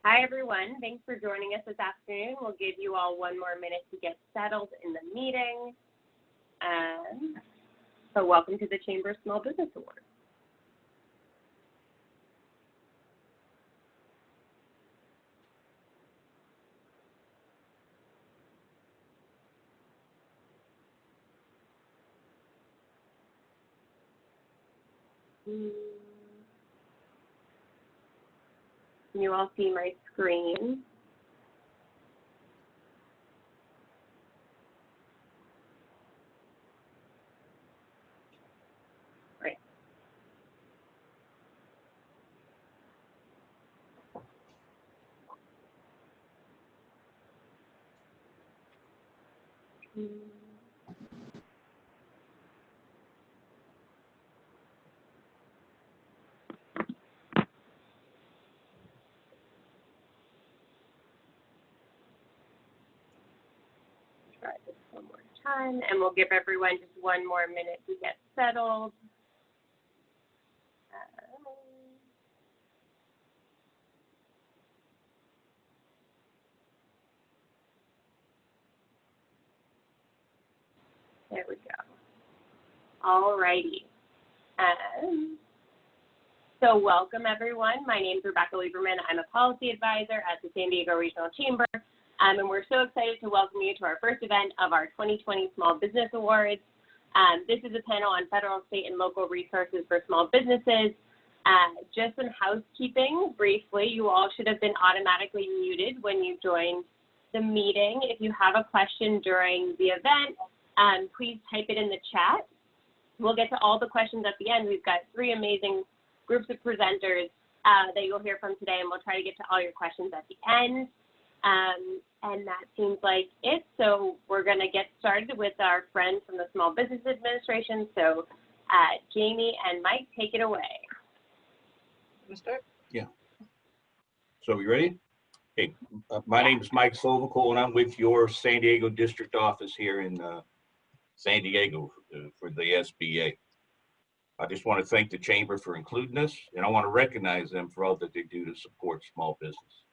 Hi, everyone. Thanks for joining us this afternoon. We'll give you all one more minute to get settled in the meeting. So welcome to the Chamber Small Business Awards. Can you all see my screen? Great. Try this one more time, and we'll give everyone just one more minute to get settled. There we go. All righty. So welcome, everyone. My name is Rebecca Lieberman. I'm a policy advisor at the San Diego Regional Chamber, and we're so excited to welcome you to our first event of our 2020 Small Business Awards. This is a panel on federal, state, and local resources for small businesses. Just some housekeeping briefly. You all should have been automatically muted when you joined the meeting. If you have a question during the event, please type it in the chat. We'll get to all the questions at the end. We've got three amazing groups of presenters that you'll hear from today, and we'll try to get to all your questions at the end. And that seems like it. So we're going to get started with our friends from the Small Business Administration. So Jamie and Mike, take it away. Want to start? Yeah. So you ready? Hey, my name is Mike Sovacool, and I'm with your San Diego district office here in San Diego for the SBA. I just want to thank the Chamber for including us, and I want to recognize them for all that they do to support small business.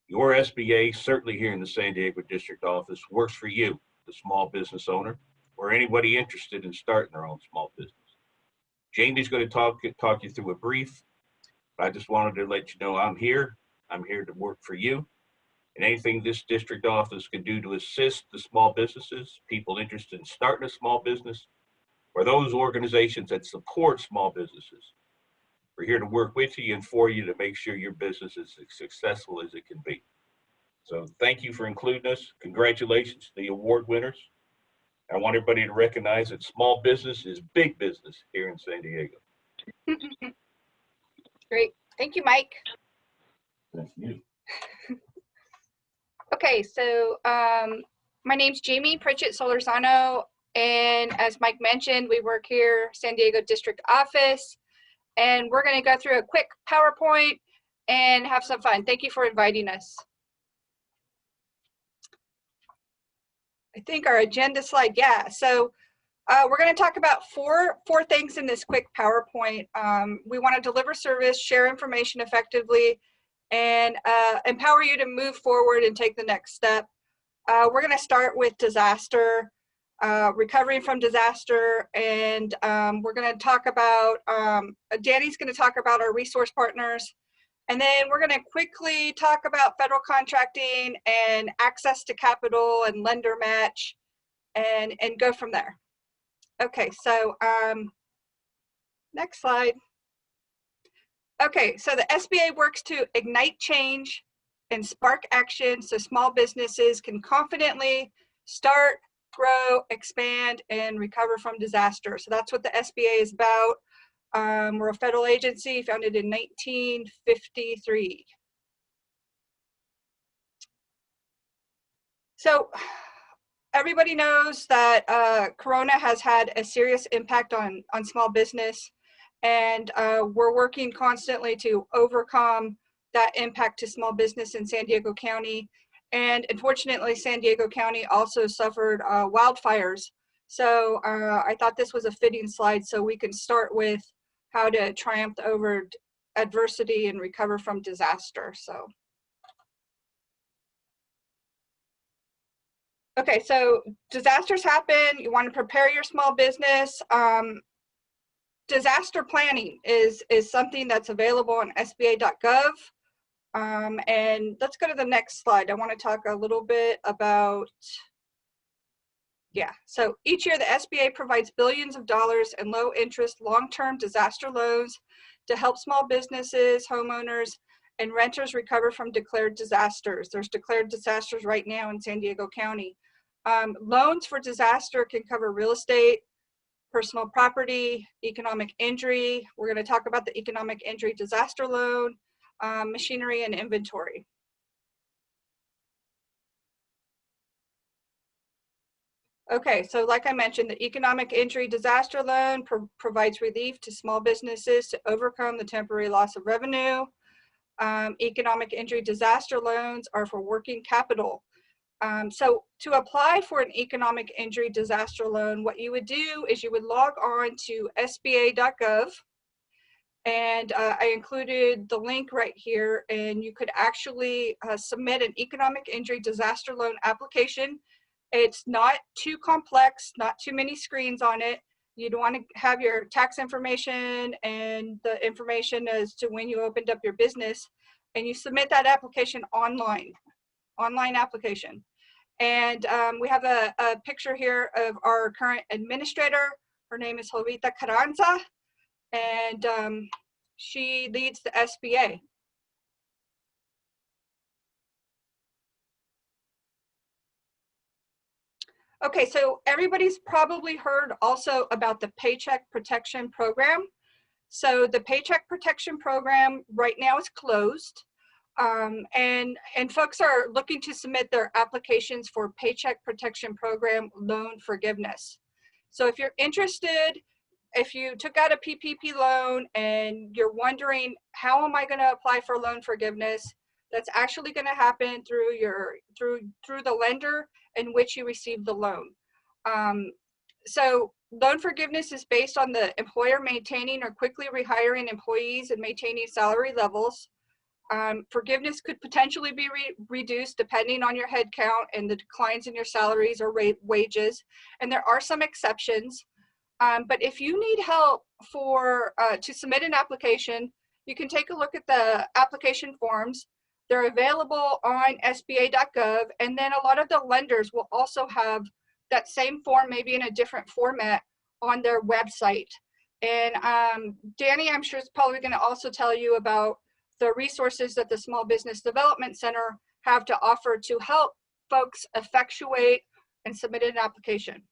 Your SBA, certainly here in the San Diego district office, works for you, the small business owner, or anybody interested in starting their own small business. Jamie's going to talk you through a brief. I just wanted to let you know I'm here. I'm here to work for you. And anything this district office can do to assist the small businesses, people interested in starting a small business, or those organizations that support small businesses. We're here to work with you and for you to make sure your business is as successful as it can be. So thank you for including us. Congratulations to the award winners. I want everybody to recognize that small business is big business here in San Diego. Great. Thank you, Mike. Thank you. Okay, so my name's Jamie Pritchett-Solorzano, and as Mike mentioned, we work here, San Diego District Office, and we're going to go through a quick PowerPoint and have some fun. Thank you for inviting us. I think our agenda slide, yeah. So we're going to talk about four things in this quick PowerPoint. We want to deliver service, share information effectively, and empower you to move forward and take the next step. We're going to start with disaster, recovering from disaster, and we're going to talk about, Danny's going to talk about our resource partners, and then we're going to quickly talk about federal contracting and access to capital and lender match, and go from there. Okay, so next slide. Okay, so the SBA works to ignite change and spark action so small businesses can confidently start, grow, expand, and recover from disaster. So that's what the SBA is about. We're a federal agency founded in 1953. So everybody knows that Corona has had a serious impact on small business, and we're working constantly to overcome that impact to small business in San Diego County. And unfortunately, San Diego County also suffered wildfires. So I thought this was a fitting slide so we can start with how to triumph over adversity and recover from disaster. So Okay, so disasters happen. You want to prepare your small business. Disaster planning is something that's available on SBA.gov. And let's go to the next slide. I want to talk a little bit about, so each year the SBA provides billions of dollars in low interest, long-term disaster loans to help small businesses, homeowners, and renters recover from declared disasters. There's declared disasters right now in San Diego County. Loans for disaster can cover real estate, personal property, economic injury. We're going to talk about the economic injury disaster loan, machinery and inventory. Okay, so like I mentioned, the economic injury disaster loan provides relief to small businesses to overcome the temporary loss of revenue. Economic injury disaster loans are for working capital. So to apply for an economic injury disaster loan, what you would do is you would log on to SBA.gov, and I included the link right here, and you could actually submit an economic injury disaster loan application. It's not too complex, not too many screens on it. You'd want to have your tax information and the information as to when you opened up your business, and you submit that application online application. And we have a picture here of our current administrator. Her name is Jovita Carranza, and she leads the SBA. Okay, so everybody's probably heard also about the Paycheck Protection Program. So the Paycheck Protection Program right now is closed, and folks are looking to submit their applications for Paycheck Protection Program loan forgiveness. So if you're interested, if you took out a PPP loan and you're wondering, how am I going to apply for loan forgiveness? That's actually going to happen through through the lender in which you received the loan. So loan forgiveness is based on the employer maintaining or quickly rehiring employees and maintaining salary levels. Forgiveness could potentially be reduced depending on your head count and the declines in your salaries or wages. And there are some exceptions. But if you need help to submit an application, you can take a look at the application forms. They're available on SBA.gov, and then a lot of the lenders will also have that same form, maybe in a different format, on their website. And Danny, I'm sure, is probably going to also tell you about the resources that the Small Business Development Center have to offer to help folks effectuate and submit an application.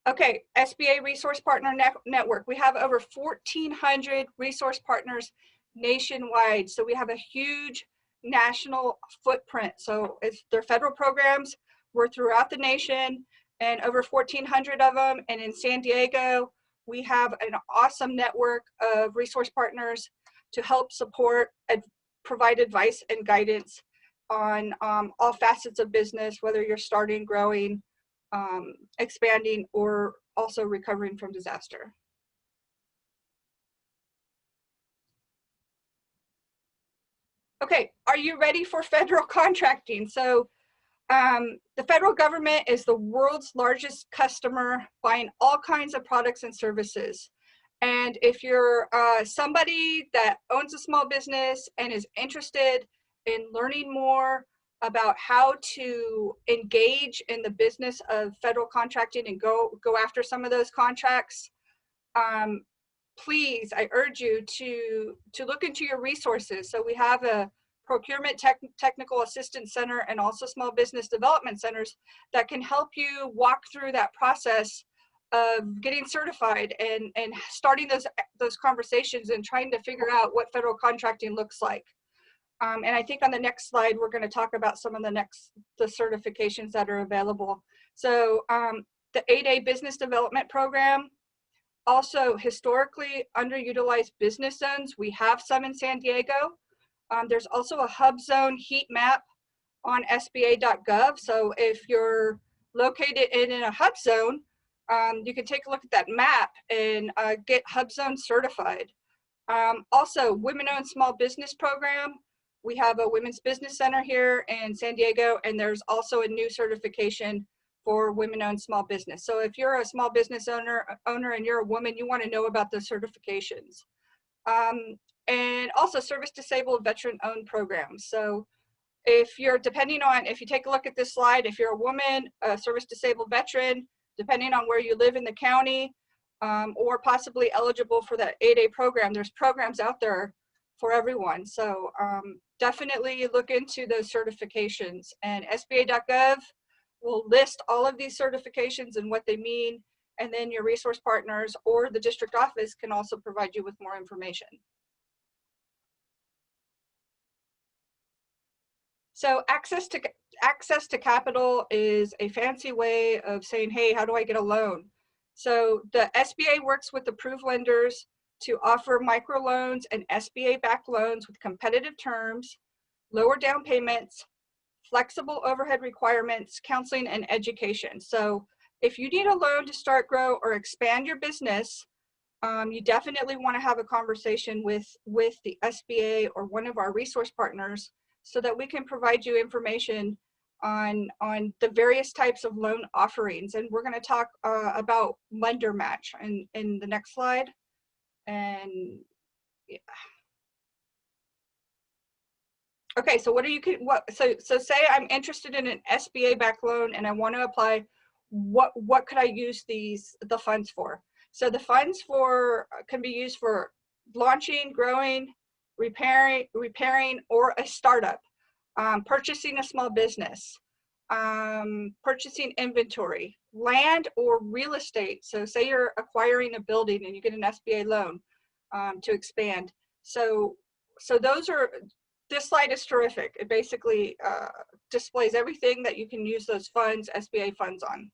Okay, SBA Resource Partner Network. We have over 1,400 resource partners nationwide. So we have a huge national footprint. So if they're federal programs, we're throughout the nation, and over 1,400 of them. And in San Diego, we have an awesome network of resource partners to help support and provide advice and guidance on all facets of business, whether you're starting, growing, expanding, or also recovering from disaster. Okay, are you ready for federal contracting? So the federal government is the world's largest customer, buying all kinds of products and services. And if you're somebody that owns a small business and is interested in learning more about how to engage in the business of federal contracting and go after some of those contracts, please, I urge you to look into your resources. So we have a procurement technical assistance center and also small business development centers that can help you walk through that process of getting certified and starting those conversations and trying to figure out what federal contracting looks like. And I think on the next slide, we're going to talk about some of the certifications that are available. So the 8A Business Development Program, also historically underutilized business zones. We have some in San Diego. There's also a hub zone heat map on SBA.gov. So if you're located in a hub zone, you can take a look at that map and get hub zone certified. Also, Women-Owned Small Business Program. We have a women's business center here in San Diego, and there's also a new certification for women-owned small business. So if you're a small business owner and you're a woman, you want to know about the certifications. And also service disabled veteran-owned programs. So if you're if you take a look at this slide, if you're a woman, a service disabled veteran, depending on where you live in the county, or possibly eligible for that 8A program, there's programs out there for everyone. So definitely look into those certifications, and SBA.gov will list all of these certifications and what they mean, and then your resource partners or the district office can also provide you with more information. So access to capital is a fancy way of saying, hey, how do I get a loan? So the SBA works with approved lenders to offer microloans and SBA-backed loans with competitive terms, lower down payments, flexible overhead requirements, counseling, and education. So if you need a loan to start, grow, or expand your business, you definitely want to have a conversation with the SBA or one of our resource partners so that we can provide you information on the various types of loan offerings. And we're going to talk about lender match in the next slide. And yeah. Okay, so so say I'm interested in an SBA backed loan and I want to apply. What could I use the funds for? So the funds can be used for launching, growing, repairing, or a startup, purchasing a small business, purchasing inventory, land or real estate. So say you're acquiring a building and you get an SBA loan to expand. So this slide is terrific. It basically displays everything that you can use those funds, SBA funds, on.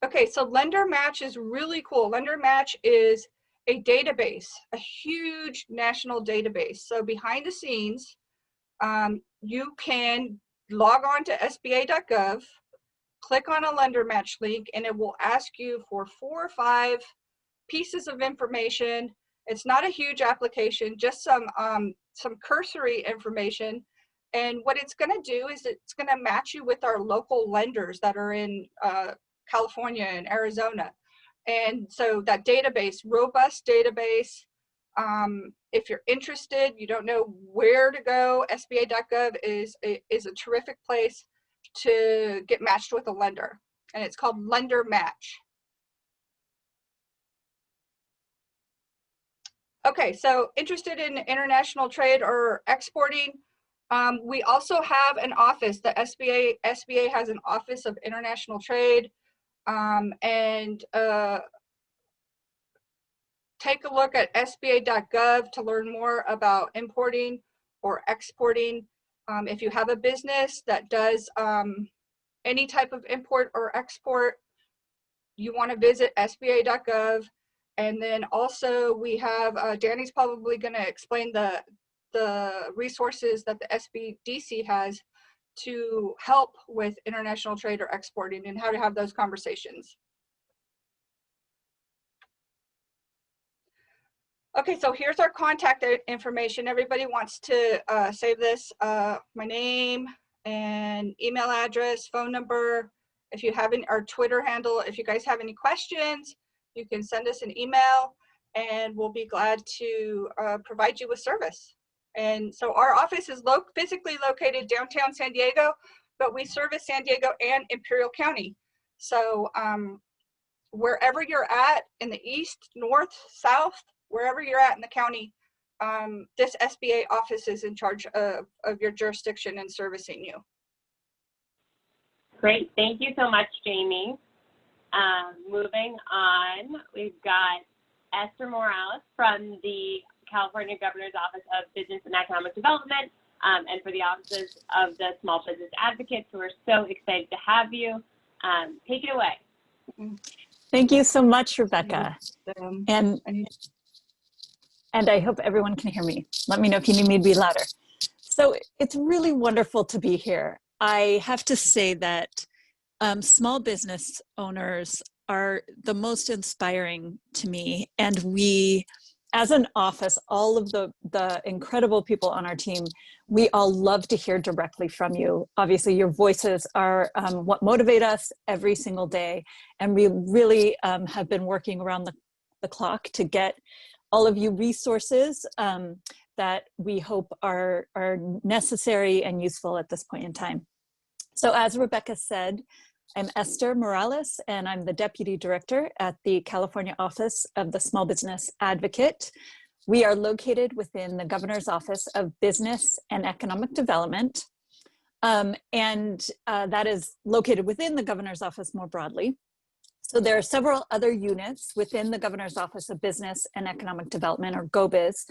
Okay, so Lender Match is really cool. Lender Match is a database, a huge national database. So behind the scenes, you can log on to SBA.gov, click on a Lender Match link, and it will ask you for 4 or 5 pieces of information. It's not a huge application, just some cursory information. And what it's going to do is it's going to match you with our local lenders that are in California and Arizona. And so that database, robust database, if you're interested, you don't know where to go, SBA.gov is a terrific place to get matched with a lender. And it's called Lender Match. Okay, so interested in international trade or exporting, we also have an office. The SBA has an office of international trade, and take a look at SBA.gov to learn more about importing or exporting. If you have a business that does any type of import or export, you want to visit SBA.gov. And then also we have, Danny's probably going to explain the resources that the SBDC has to help with international trade or exporting and how to have those conversations. Okay, so here's our contact information. Everybody wants to save this, my name and email address, phone number. If you have our Twitter handle, if you guys have any questions, you can send us an email and we'll be glad to provide you with service. And so our office is physically located downtown San Diego, but we service San Diego and Imperial County. So wherever you're at in the east, north, south, wherever you're at in the county, this SBA office is in charge of your jurisdiction and servicing you. Great, thank you so much, Jamie. Moving on, we've got Esther Morales from the California Governor's Office of Business and Economic Development, and for the offices of the Small Business Advocates, who are so excited to have you. Take it away. Thank you so much, Rebecca. And I hope everyone can hear me. Let me know if you need me to be louder. So it's really wonderful to be here. I have to say that small business owners are the most inspiring to me, and we as an office, all of the incredible people on our team, we all love to hear directly from you. Obviously, your voices are what motivate us every single day. And we really have been working around the clock to get all of you resources that we hope are necessary and useful at this point in time. So as Rebecca said, I'm Esther Morales, and I'm the Deputy Director at the California Office of the Small Business Advocate. We are located within the Governor's Office of Business and Economic Development, and that is located within the Governor's Office more broadly. So there are several other units within the Governor's Office of Business and Economic Development, or GoBiz,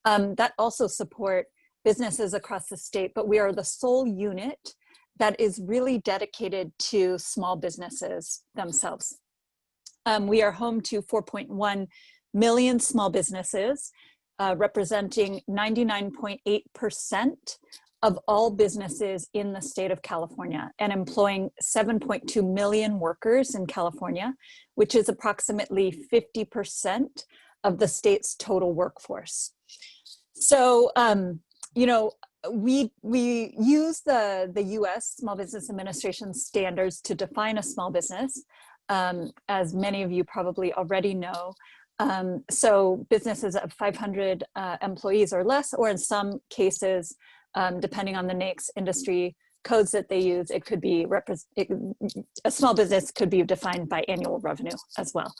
that also support businesses across the state, but we are the sole unit that is really dedicated to small businesses themselves. We are home to 4.1 million small businesses, representing 99.8% of all businesses in the state of California, and employing 7.2 million workers in California, which is approximately 50% of the state's total workforce. So, you know, we use the US Small Business Administration standards to define a small business, as many of you probably already know. So businesses of 500 employees or less, or in some cases, depending on the NAICS industry codes that they use, it could be a small business could be defined by annual revenue as well.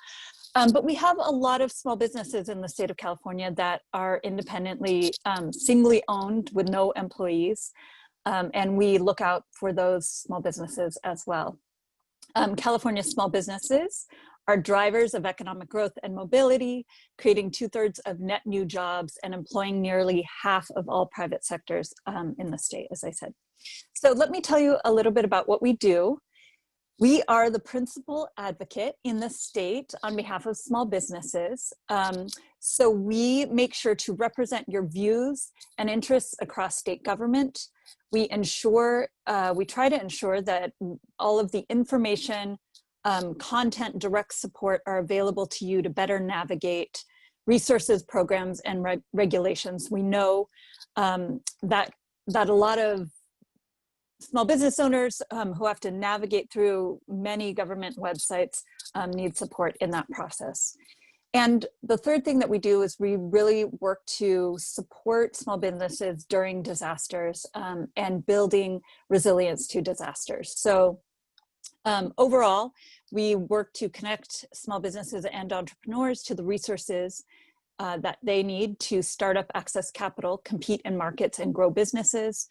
But we have a lot of small businesses in the state of California that are independently, singly owned with no employees. And we look out for those small businesses as well. California small businesses are drivers of economic growth and mobility, creating 2/3 of net new jobs and employing nearly half of all private sectors in the state, as I said. So let me tell you a little bit about what we do. We are the principal advocate in the state on behalf of small businesses. So we make sure to represent your views and interests across state government. We try to ensure that all of the information, content, direct support are available to you to better navigate resources, programs, and regulations. We know that a lot of small business owners who have to navigate through many government websites need support in that process. And the third thing that we do is we really work to support small businesses during disasters and building resilience to disasters. So overall, we work to connect small businesses and entrepreneurs to the resources that they need to start up, access capital, compete in markets, and grow businesses.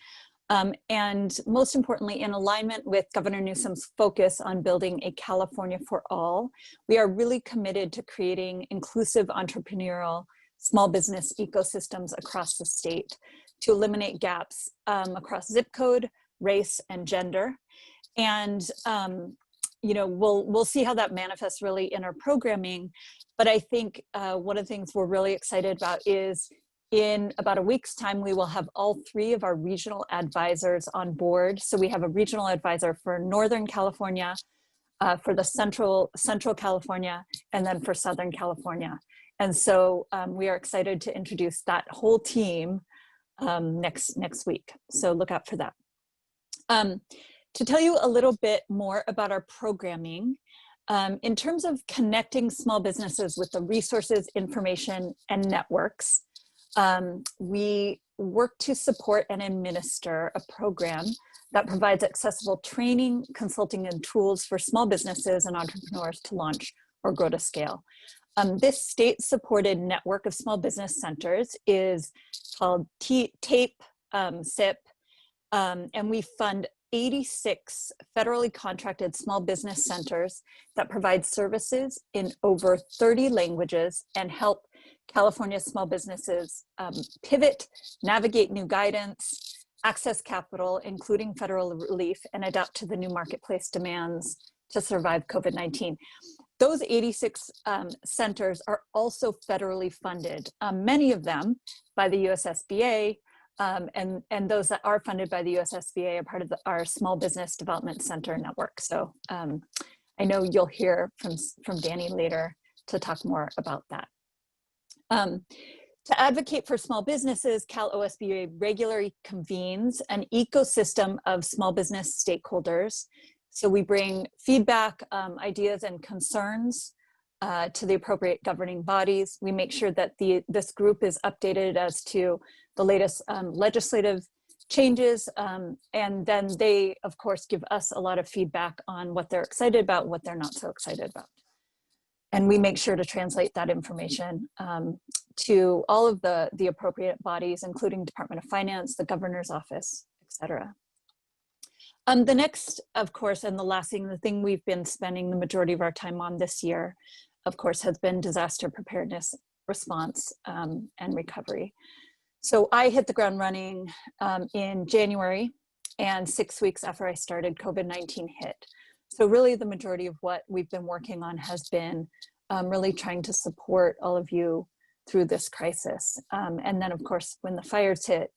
And most importantly, in alignment with Governor Newsom's focus on building a California for all, we are really committed to creating inclusive entrepreneurial small business ecosystems across the state to eliminate gaps across zip code, race, and gender. And you know, we'll see how that manifests really in our programming. But I think one of the things we're really excited about is in about a week's time, we will have all 3 of our regional advisors on board. So we have a regional advisor for Northern California, for the Central California, and then for Southern California. And so we are excited to introduce that whole team next week. So look out for that. To tell you a little bit more about our programming, in terms of connecting small businesses with the resources, information, and networks, we work to support and administer a program that provides accessible training, consulting, and tools for small businesses and entrepreneurs to launch or grow to scale. This state-supported network of small business centers is called TAPE SIP, and we fund 86 federally contracted small business centers that provide services in over 30 languages and help California small businesses pivot, navigate new guidance, access capital, including federal relief, and adapt to the new marketplace demands to survive COVID-19. Those 86 centers are also federally funded, many of them by the US SBA, and those that are funded by the US SBA are part of our Small Business Development Center network. So I know you'll hear from Danny later to talk more about that. To advocate for small businesses, Cal OSBA regularly convenes an ecosystem of small business stakeholders. So we bring feedback, ideas, and concerns to the appropriate governing bodies. We make sure that this group is updated as to the latest legislative changes, and then they, of course, give us a lot of feedback on what they're excited about, what they're not so excited about. And we make sure to translate that information to all of the appropriate bodies, including Department of Finance, the Governor's Office, et cetera. The next, of course, and the last thing, the thing we've been spending the majority of our time on this year, of course, has been disaster preparedness, response, and recovery. So I hit the ground running in January, and 6 weeks after I started, COVID-19 hit. So really the majority of what we've been working on has been really trying to support all of you through this crisis. And then of course, when the fires hit,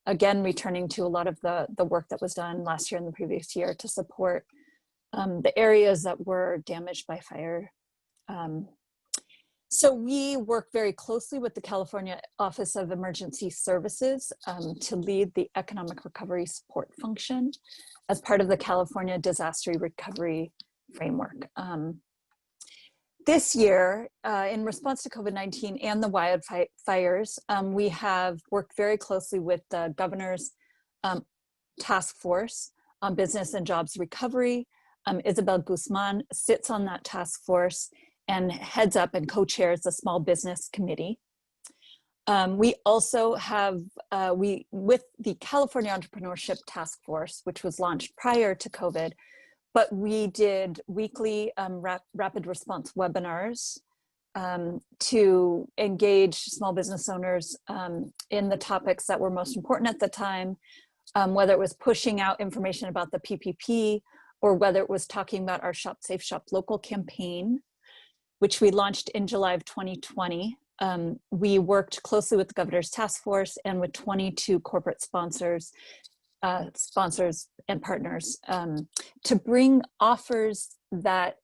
again, returning to a lot of the work that was done last year and the previous year to support the areas that were damaged by fire. So we work very closely with the California Office of Emergency Services to lead the economic recovery support function as part of the California Disaster Recovery Framework. This year, in response to COVID-19 and the wildfires, we have worked very closely with the Governor's Task Force on Business and Jobs Recovery. Isabel Guzman sits on that task force and heads up and co-chairs the Small Business Committee. We also have, with the California Entrepreneurship Task Force, which was launched prior to COVID, but we did weekly rapid response webinars to engage small business owners in the topics that were most important at the time, whether it was pushing out information about the PPP or whether it was talking about our Shop Safe, Shop Local campaign, which we launched in July of 2020. We worked closely with the Governor's Task Force and with 22 corporate sponsors and partners to bring offers that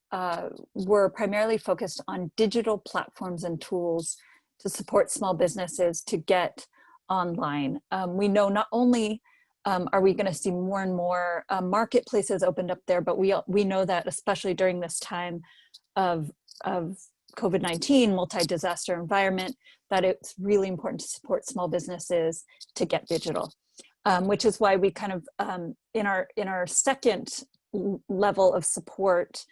were primarily focused on digital platforms and tools to support small businesses to get online. We know not only are we going to see more and more marketplaces opened up there, but we know that especially during this time of COVID-19 multi-disaster environment, that it's really important to support small businesses to get digital, which is why we kind of in our second level of support,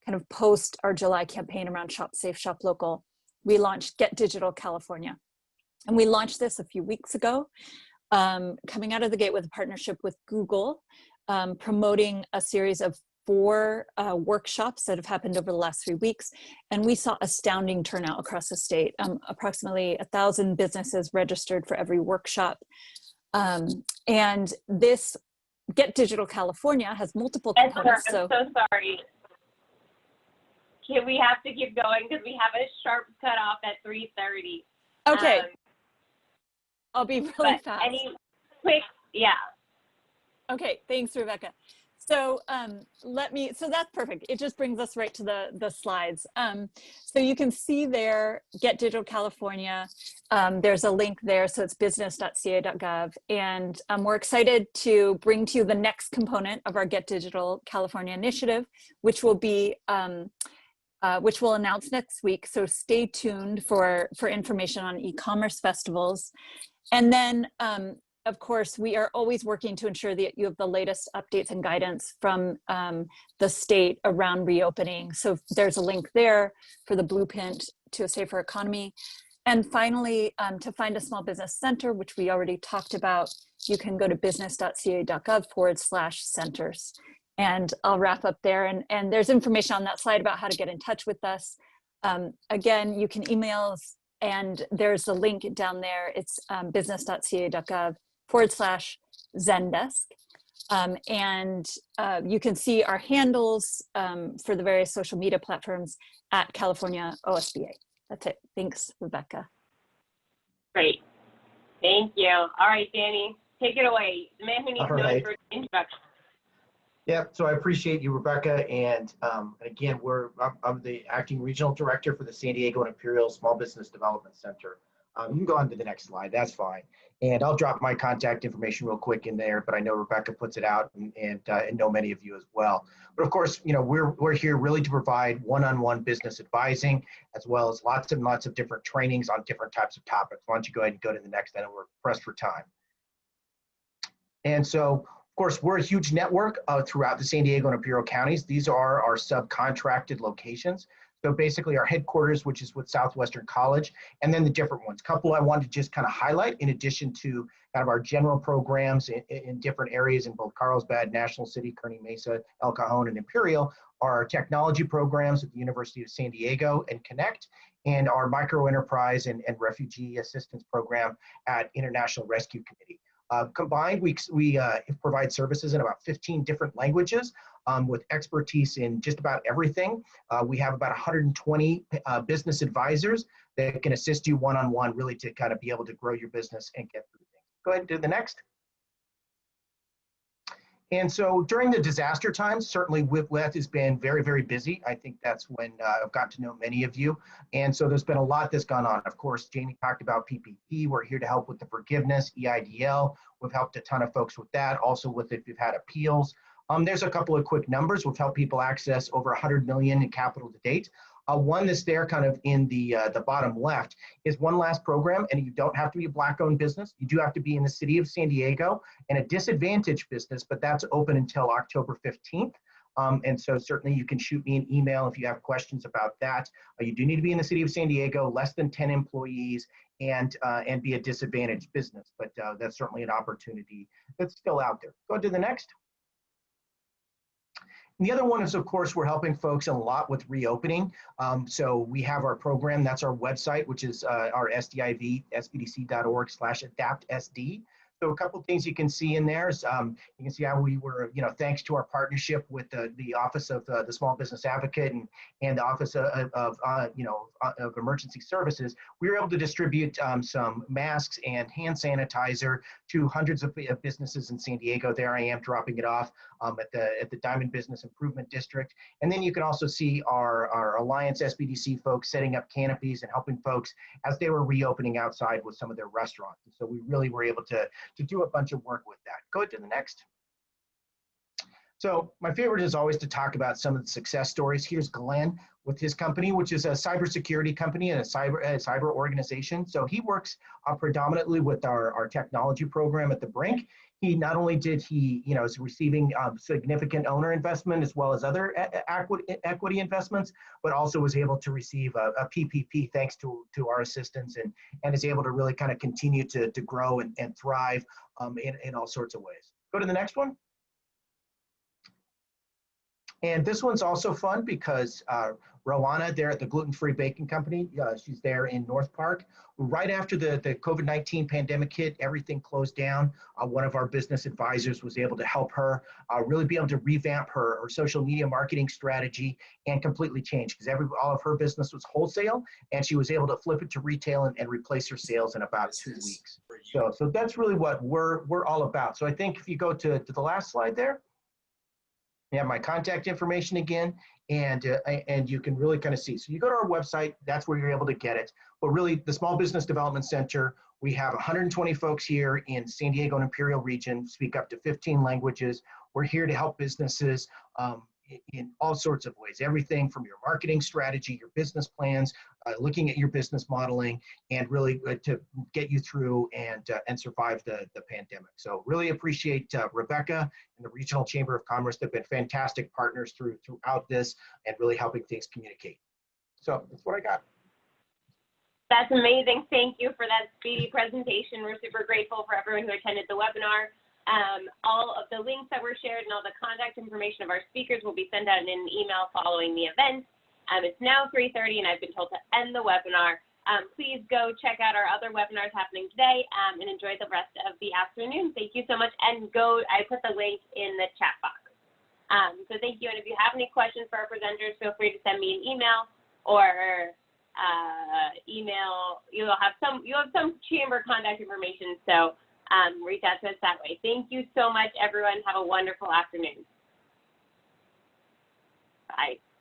kind of post our July campaign around Shop Safe, Shop Local, we launched Get Digital California. And we launched this a few weeks ago, coming out of the gate with a partnership with Google, promoting a series of 4 workshops that have happened over the last 3 weeks. And we saw astounding turnout across the state. Approximately 1,000 businesses registered for every workshop. And this Get Digital California has multiple components. Esther, I'm so sorry. We have to keep going because we have a sharp cutoff at 3:30. Okay. I'll be really fast. Any quick, yeah. Okay, thanks, Rebecca. So so that's perfect. It just brings us right to the slides. So you can see there, Get Digital California. There's a link there, so it's business.ca.gov. And we're excited to bring to you the next component of our Get Digital California initiative, which will be, which we'll announce next week. So stay tuned for information on e-commerce festivals. And then, of course, we are always working to ensure that you have the latest updates and guidance from the state around reopening. So there's a link there for the blueprint to a safer economy. And finally, to find a small business center, which we already talked about, you can go to business.ca.gov/centers. And I'll wrap up there. And there's information on that slide about how to get in touch with us. Again, you can email us, and there's a link down there. It's business.ca.gov/Zendesk. And you can see our handles for the various social media platforms at California OSBA. That's it. Thanks, Rebecca. Great. Thank you. All right, Danny, take it away. The man who needs no further introduction. Yeah, so I appreciate you, Rebecca. And again, I'm the acting regional director for the San Diego and Imperial Small Business Development Center. You can go on to the next slide, that's fine. And I'll drop my contact information real quick in there, but I know Rebecca puts it out and know many of you as well. But of course, you know, we're here really to provide one-on-one business advising, as well as lots and lots of different trainings on different types of topics. Why don't you go ahead and go to the next, and we're pressed for time. And so, of course, we're a huge network throughout the San Diego and Imperial counties. These are our subcontracted locations. So basically our headquarters, which is with Southwestern College, and then the different ones. Couple I wanted to just kind of highlight, in addition to kind of our general programs in different areas in both Carlsbad, National City, Kearney Mesa, El Cajon, and Imperial, are our technology programs at the University of San Diego and Connect, and our micro enterprise and refugee assistance program at International Rescue Committee. Combined, we provide services in about 15 different languages with expertise in just about everything. We have about 120 business advisors that can assist you one-on-one, really to kind of be able to grow your business and get through things. Go ahead and do the next. And so during the disaster times, certainly WIF has been very, very busy. I think that's when I've gotten to know many of you. And so there's been a lot that's gone on. Of course, Jamie talked about PPP. We're here to help with the forgiveness, EIDL. We've helped a ton of folks with that. Also with if you've had appeals. There's a couple of quick numbers. We've helped people access over 100 million in capital to date. One that's there kind of in the bottom left is one last program, and you don't have to be a Black-owned business. You do have to be in the city of San Diego and a disadvantaged business, but that's open until October 15th. And so certainly you can shoot me an email if you have questions about that. You do need to be in the city of San Diego, less than 10 employees, and be a disadvantaged business. But that's certainly an opportunity that's still out there. Go to the next. And the other one is, of course, we're helping folks a lot with reopening. So we have our program, that's our website, which is our SDIV, sbdc.org/adaptsd. So a couple of things you can see in there is you can see how we were, thanks to our partnership with the Office of the Small Business Advocate and the Office of Emergency Services, we were able to distribute some masks and hand sanitizer to hundreds of businesses in San Diego. There I am dropping it off at the Diamond Business Improvement District. And then you can also see our Alliance SBDC folks setting up canopies and helping folks as they were reopening outside with some of their restaurants. And so we really were able to do a bunch of work with that. Go to the next. So my favorite is always to talk about some of the success stories. Here's Glenn with his company, which is a cybersecurity company and a cyber organization. So he works predominantly with our technology program at the Brink. He not only did is receiving significant owner investment as well as other equity investments, but also was able to receive a PPP thanks to our assistance and is able to really kind of continue to grow and thrive in all sorts of ways. Go to the next one. And this one's also fun because Rowana there at the GlutenFree Baking Company, she's there in North Park. Right after the COVID-19 pandemic hit, everything closed down. One of our business advisors was able to help her really be able to revamp her social media marketing strategy and completely change, because all of her business was wholesale, and she was able to flip it to retail and replace her sales in about 2 weeks. So that's really what we're all about. So I think if you go to the last slide there, you have my contact information again, and you can really kind of see. So you go to our website, that's where you're able to get it. But really, the Small Business Development Center, we have 120 folks here in San Diego and Imperial region, speak up to 15 languages. We're here to help businesses in all sorts of ways, everything from your marketing strategy, your business plans, looking at your business modeling, and really to get you through and survive the pandemic. So really appreciate Rebecca and the Regional Chamber of Commerce. They've been fantastic partners throughout this and really helping things communicate. So that's what I got. That's amazing. Thank you for that speedy presentation. We're super grateful for everyone who attended the webinar. All of the links that were shared and all the contact information of our speakers will be sent out in an email following the event. It's now 3:30 and I've been told to end the webinar. Please go check out our other webinars happening today and enjoy the rest of the afternoon. Thank you so much. And I put the link in the chat box. So thank you. And if you have any questions for our presenters, feel free to send me an email or you'll have some chamber contact information. So reach out to us that way. Thank you so much, everyone. Have a wonderful afternoon. Bye.